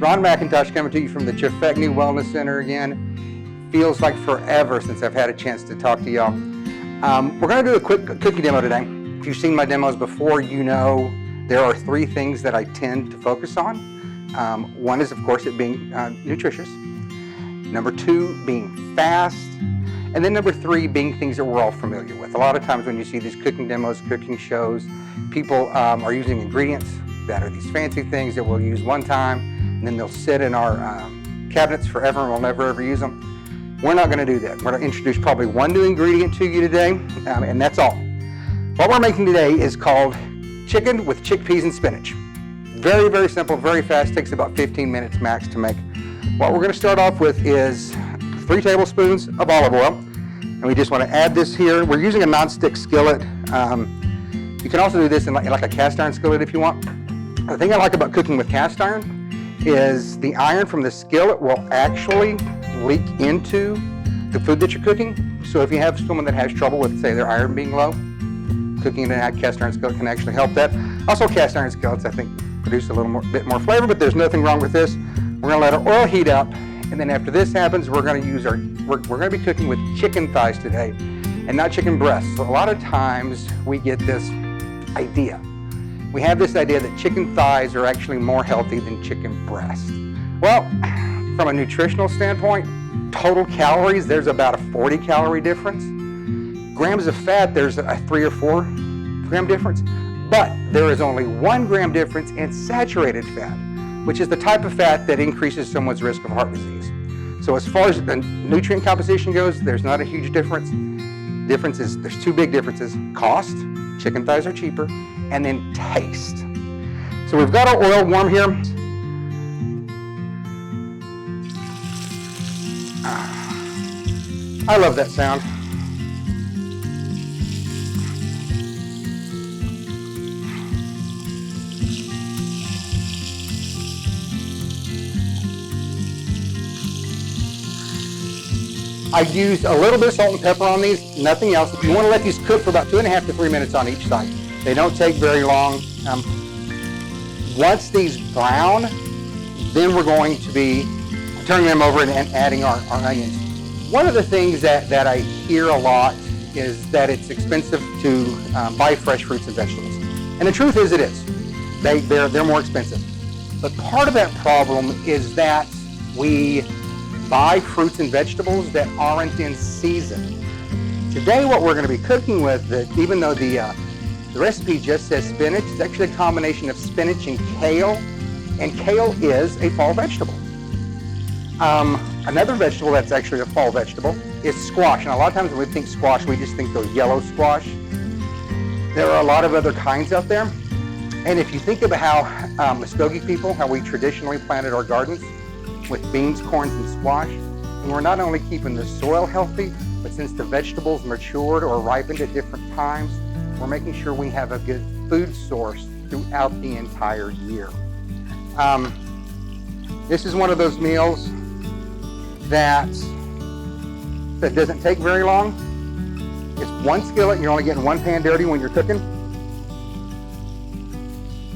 Ron McIntosh coming to you from the Chefegni Wellness Center again. Feels like forever since I've had a chance to talk to y'all. We're going to do a quick cookie demo today. If you've seen my demos before, you know there are three things that I tend to focus on. One is, of course, it being nutritious. Number two, being fast. And then number three, being things that we're all familiar with. A lot of times when you see these cooking demos, cooking shows, people are using ingredients that are these fancy things that we'll use one time, and then they'll sit in our cabinets forever and we'll never ever use them. We're not gonna do that. We're gonna introduce probably one new ingredient to you today, and that's all. What we're making today is called chicken with chickpeas and spinach. Very, very simple, very fast, takes about 15 minutes max to make. What we're gonna start off with is 3 tablespoons of olive oil, and we just want to add this here. We're using a non-stick skillet. You can also do this in like a cast iron skillet if you want. The thing I like about cooking with cast iron is the iron from the skillet will actually leak into the food that you're cooking. So if you have someone that has trouble with, say, their iron being low, cooking in a cast iron skillet can actually help that. Also, cast iron skillets, I think, produce a little bit more flavor, but there's nothing wrong with this. We're gonna let our oil heat up. And then after this happens, we're going to be cooking with chicken thighs today and not chicken breasts. So a lot of times we get this idea. We have this idea that chicken thighs are actually more healthy than chicken breasts. Well, from a nutritional standpoint, total calories, there's about a 40 calorie difference. Grams of fat, there's a 3 or 4 gram difference. But there is only 1 gram difference in saturated fat, which is the type of fat that increases someone's risk of heart disease. So as far as the nutrient composition goes, there's not a huge difference. There's 2 big differences: cost, chicken thighs are cheaper, and then taste. So we've got our oil warm here. I love that sound. I used a little bit of salt and pepper on these, nothing else. You want to let these cook for about 2.5 to 3 minutes on each side. They don't take very long. Once these brown, then we're going to be turning them over and adding our onions. One of the things that I hear a lot is that it's expensive to buy fresh fruits and vegetables. And the truth is it is. They're more expensive. But part of that problem is that we buy fruits and vegetables that aren't in season. Today what we're going to be cooking with, even though the recipe just says spinach, it's actually a combination of spinach and kale is a fall vegetable. Another vegetable that's actually a fall vegetable is squash, and a lot of times when we think squash, we just think those yellow squash. There are a lot of other kinds out there, and if you think about how Muskogee people, how we traditionally planted our gardens, with beans, corns, and squash. And we're not only keeping the soil healthy, but since the vegetables matured or ripened at different times, we're making sure we have a good food source throughout the entire year. This is one of those meals that doesn't take very long. It's 1 skillet, and you're only getting 1 pan dirty when you're cooking.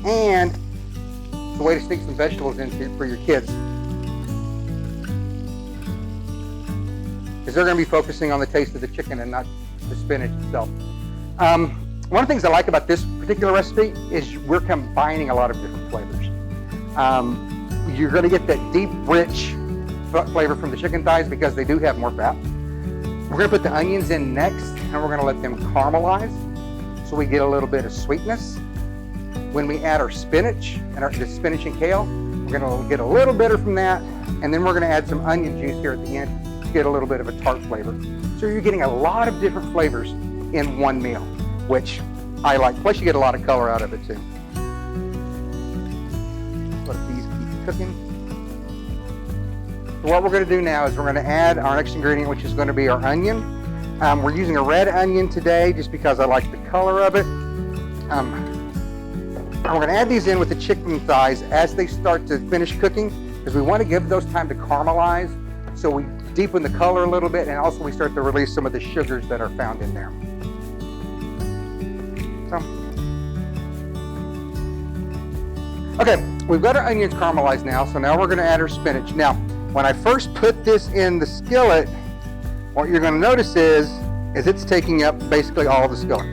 And it's a way to sneak some vegetables in for your kids, because they're going to be focusing on the taste of the chicken and not the spinach itself. One of the things I like about this particular recipe is we're combining a lot of different flavors. You're going to get that deep, rich flavor from the chicken thighs because they do have more fat. We're going to put the onions in next, and we're going to let them caramelize so we get a little bit of sweetness. When we add our spinach and the spinach and kale, we're going to get a little bitter from that, and then we're going to add some onion juice here at the end to get a little bit of a tart flavor. So you're getting a lot of different flavors in one meal, which I like. Plus you get a lot of color out of it too. Let these keep cooking. So what we're going to do now is we're going to add our next ingredient, which is going to be our onion. We're using a red onion today just because I like the color of it. We're going to add these in with the chicken thighs as they start to finish cooking, because we want to give those time to caramelize, so we deepen the color a little bit, and also we start to release some of the sugars that are found in there. So, okay, we've got our onions caramelized now, so now we're going to add our spinach. Now, when I first put this in the skillet, what you're going to notice is it's taking up basically all the skillet.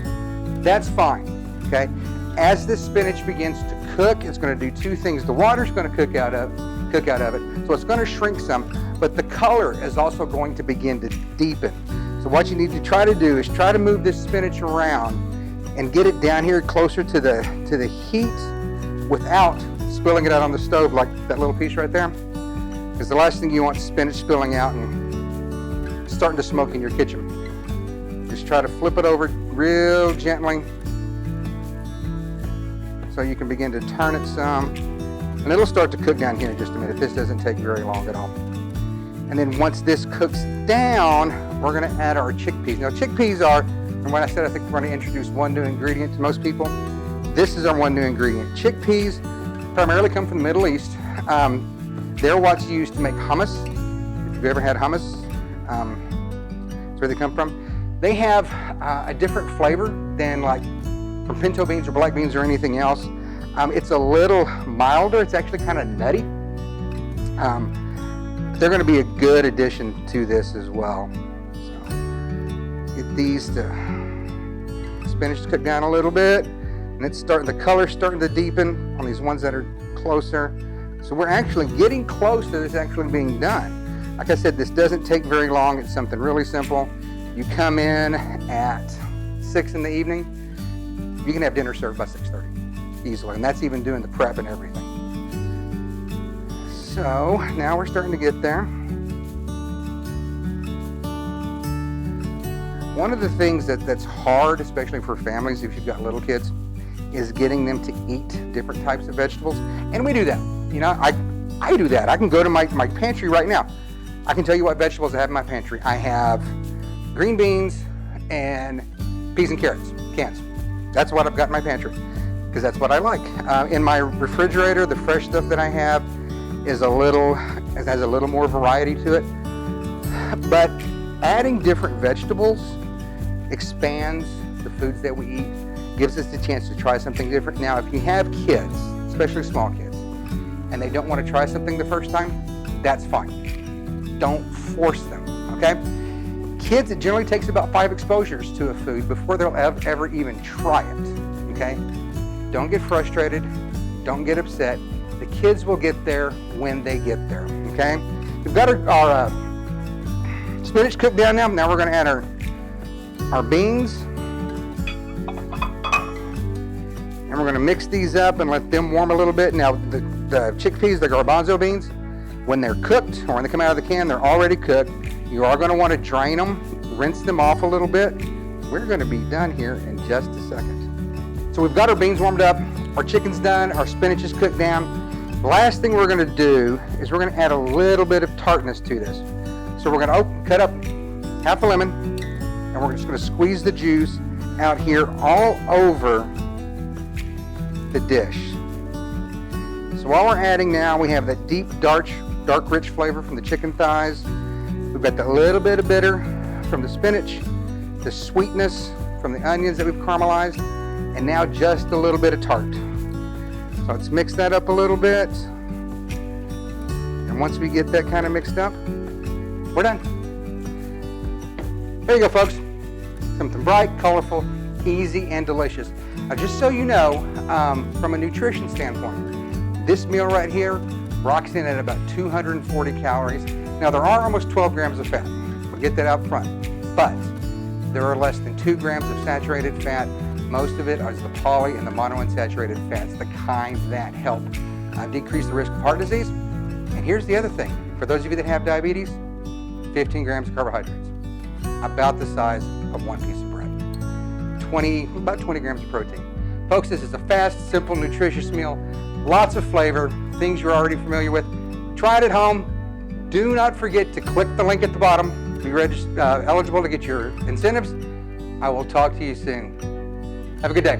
That's fine, okay? As this spinach begins to cook, it's going to do two things. The water's going to cook out of it, so it's going to shrink some, but the color is also going to begin to deepen. So what you need to try to do is try to move this spinach around and get it down here closer to the heat without spilling it out on the stove like that little piece right there. Because the last thing you want is spinach spilling out and starting to smoke in your kitchen. Just try to flip it over real gently so you can begin to turn it some. And it'll start to cook down here in just a minute. This doesn't take very long at all. And then once this cooks down, we're going to add our chickpeas. Now chickpeas are, and when I said I think we're going to introduce one new ingredient to most people, this is our one new ingredient. Chickpeas primarily come from the Middle East. They're what's used to make hummus. If you've ever had hummus, that's where they come from. They have a different flavor than like from pinto beans or black beans or anything else. It's a little milder. It's actually kind of nutty. They're going to be a good addition to this as well. So get these spinach to cook down a little bit, and the color's starting to deepen on these ones that are closer. So we're actually getting close to this actually being done. Like I said, this doesn't take very long. It's something really simple. You come in at 6 in the evening, you can have dinner served by 6:30 easily, and that's even doing the prep and everything. So now we're starting to get there. One of the things that's hard, especially for families if you've got little kids, is getting them to eat different types of vegetables. And we do that. You know, I do that. I can go to my pantry right now. I can tell you what vegetables I have in my pantry. I have green beans and peas and carrots, cans. That's what I've got in my pantry because that's what I like. In my refrigerator, the fresh stuff that I have has a little more variety to it. But adding different vegetables expands the foods that we eat, gives us the chance to try something different. Now, if you have kids, especially small kids, and they don't want to try something the first time, that's fine. Don't force them, okay? Kids, it generally takes about 5 exposures to a food before they'll ever even try it, okay? Don't get frustrated. Don't get upset. The kids will get there when they get there, okay? We've got our spinach cooked down now. Now we're going to add our beans. And we're going to mix these up and let them warm a little bit. Now the chickpeas, the garbanzo beans, when they're cooked or when they come out of the can, they're already cooked. You are going to want to drain them, rinse them off a little bit. We're going to be done here in just a second. So we've got our beans warmed up, our chicken's done, our spinach is cooked down. The last thing we're going to do is we're going to add a little bit of tartness to this. So we're going to cut up half a lemon, and we're just going to squeeze the juice out here all over the dish. So while we're adding now, we have that deep, dark, rich flavor from the chicken thighs. We've got that little bit of bitter from the spinach, the sweetness from the onions that we've caramelized, and now just a little bit of tart. So let's mix that up a little bit. And once we get that kind of mixed up, we're done. There you go, folks. Something bright, colorful, easy, and delicious. Now, just so you know, from a nutrition standpoint, this meal right here rocks in at about 240 calories. Now, there are almost 12 grams of fat. We'll get that out front. But there are less than 2 grams of saturated fat. Most of it is the poly and the monounsaturated fats, the kind that help decrease the risk of heart disease. And here's the other thing. For those of you that have diabetes, 15 grams of carbohydrates, about the size of 1 piece of bread. About 20 grams of protein. Folks, this is a fast, simple, nutritious meal. Lots of flavor, things you're already familiar with. Try it at home. Do not forget to click the link at the bottom to be eligible to get your incentives. I will talk to you soon. Have a good day.